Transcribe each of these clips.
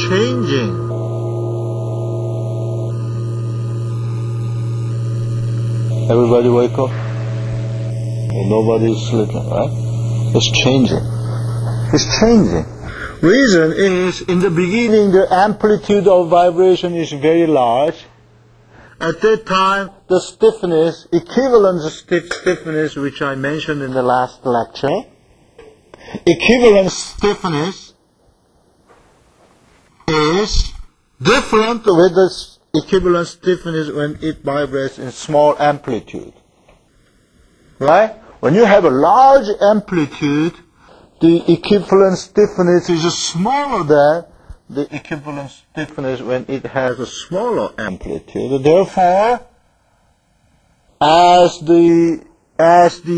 changing. Everybody wake up? Nobody's sleeping, right? It's changing. It's changing. Reason is, in the beginning, the amplitude of vibration is very large. At that time, the stiffness, equivalent stiffness, which I mentioned in the last lecture, equivalent stiffness is different with the equivalent stiffness when it vibrates in small amplitude. Right? When you have a large amplitude, the equivalent stiffness is smaller than the equivalent stiffness when it has a smaller amplitude. Therefore, as the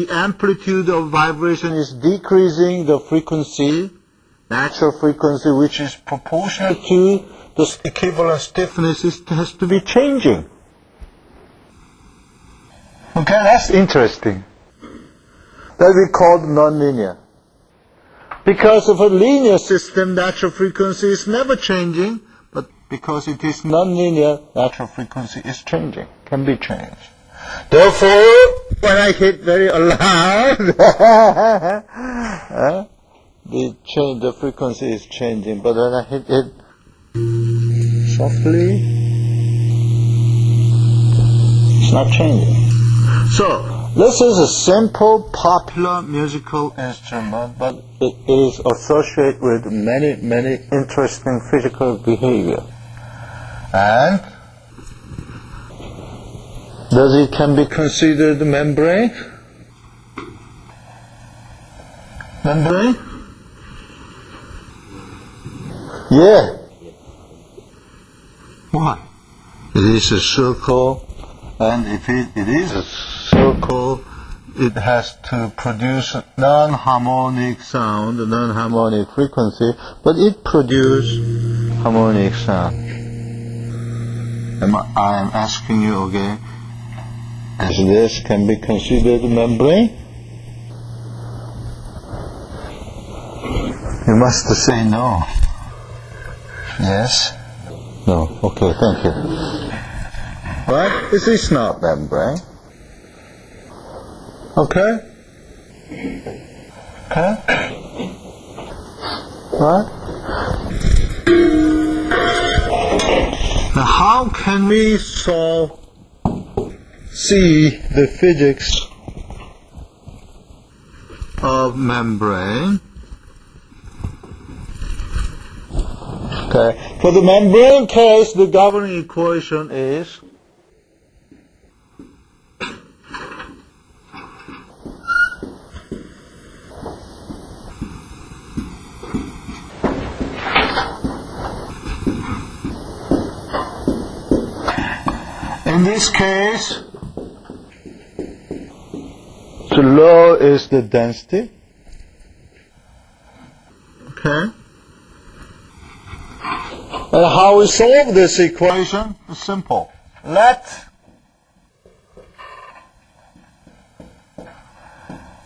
amplitude of vibration is decreasing, the frequency, natural frequency, which is proportional to the equivalent stiffness, has to be changing. Okay, that's interesting. That we call nonlinear. Because of a linear system, natural frequency is never changing, but because it is nonlinear, natural frequency is changing, can be changed. Therefore, when I hit very loud, the frequency is changing, but when I hit it softly, it's not changing. So, this is a simple, popular musical instrument, but it is associated with many, many interesting physical behavior. And can be considered membrane? Membrane? Yeah. Why? It is a circle, and if it is a circle, it has to produce non-harmonic sound, non-harmonic frequency, but it produces harmonic sound. I am asking you again, as this can be considered membrane? You must say no. Yes? No. Okay, thank you. Right? This is not membrane. Okay? Okay? Right? Now how can we see the physics of membrane? Okay. For the membrane case, the governing equation is in this case, the low is the density. Okay. And how we solve this equation is simple. Let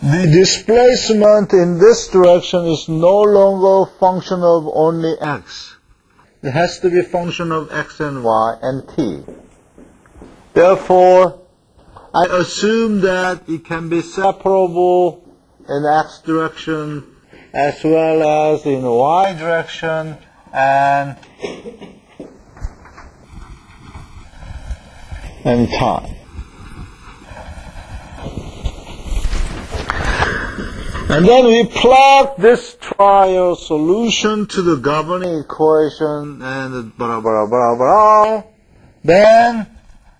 the displacement in this direction is no longer function of only x. It has to be function of x and y and t. Therefore, I assume that it can be separable in x direction as well as in y direction and time. And then we plug this trial solution to the governing equation and blah, blah, blah, blah. Then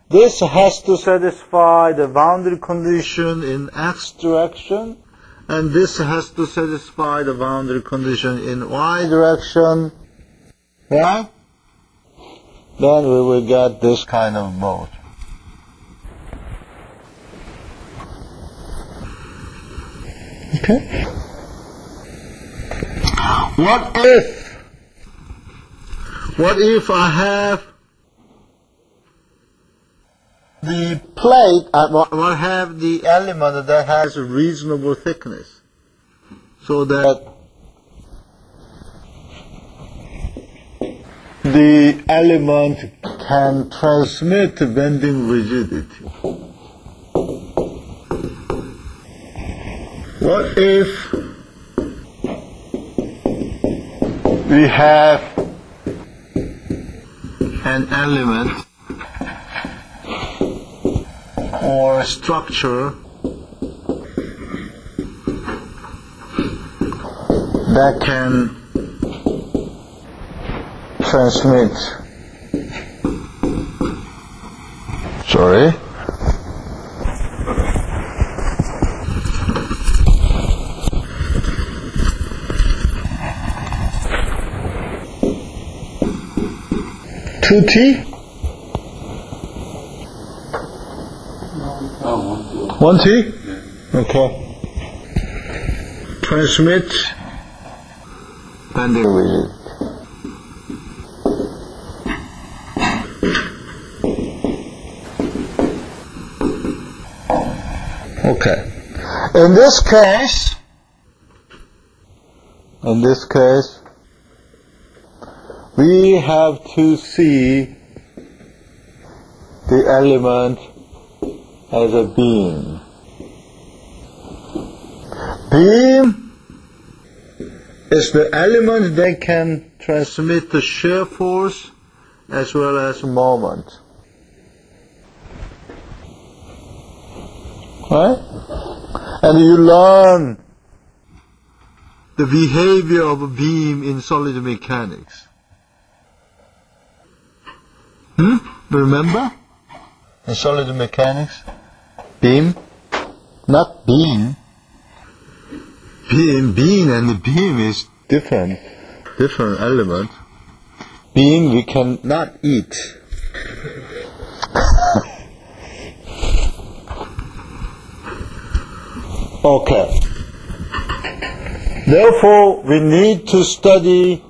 this has to satisfy the boundary condition in x direction, and this has to satisfy the boundary condition in y direction. Right? Then we will get this kind of mode. Okay? What if I have the plate, I have the element that has a reasonable thickness, so that the element can transmit bending rigidity. What if we have an element or a structure that can transmit, two T? 1T? Okay. Transmit bending rigidity. Okay. In this case, we have to see the element as a beam. Beam is the element that can transmit the shear force as well as moment. Right? And you learn the behavior of a beam in solid mechanics. Remember? In solid mechanics? Beam? Not beam. Beam and the beam is different element. Beam we cannot eat. Okay. Therefore, we need to study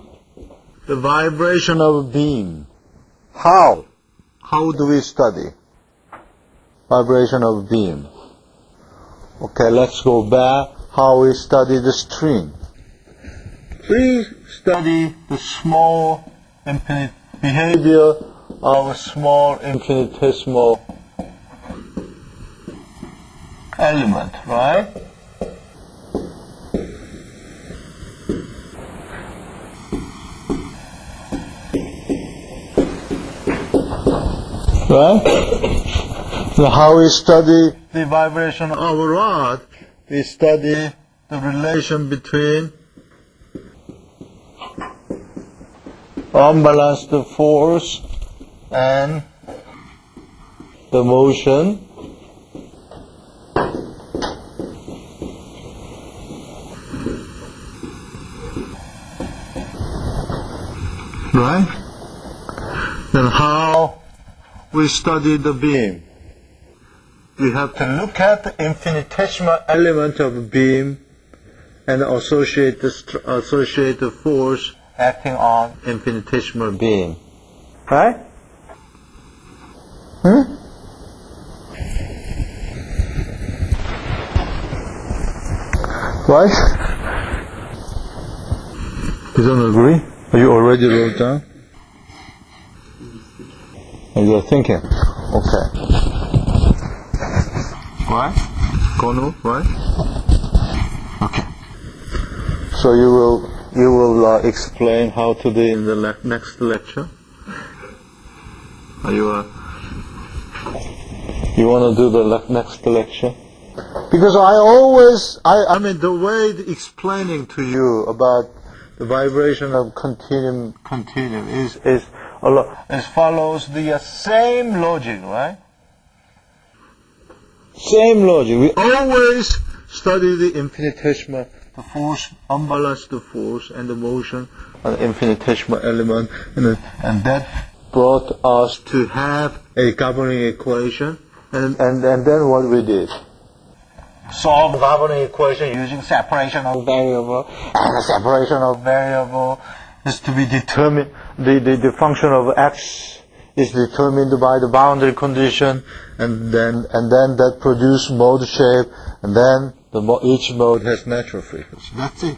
the vibration of a beam. How? How do we study vibration of a beam? Okay, let's go back. How we study the string. We study the small behavior of a small infinitesimal element, right? Right? So how we study the vibration of a rod, we study the relation between unbalanced force and the motion. Right? Then how we study the beam? We have to look at the infinitesimal element of a beam and associate the force acting on infinitesimal beam. Right? Right? You don't agree? Are you already wrote down? And you're thinking. Okay. Right? Kono, right? Okay. So you will explain how to do in the next lecture. Are you you want to do the next lecture? Because I mean the way explaining to you about the vibration of continuum is follows the same logic, right? Same logic. We always study the infinitesimal, the force, unbalanced force, and the motion of the infinitesimal element, and that brought us to have a governing equation, and then what we did? Solve the governing equation using separation of variable, and the separation of variable is to be determined. The function of x is determined by the boundary condition, and then that produces mode shape, and then each mode has natural frequency. That's it.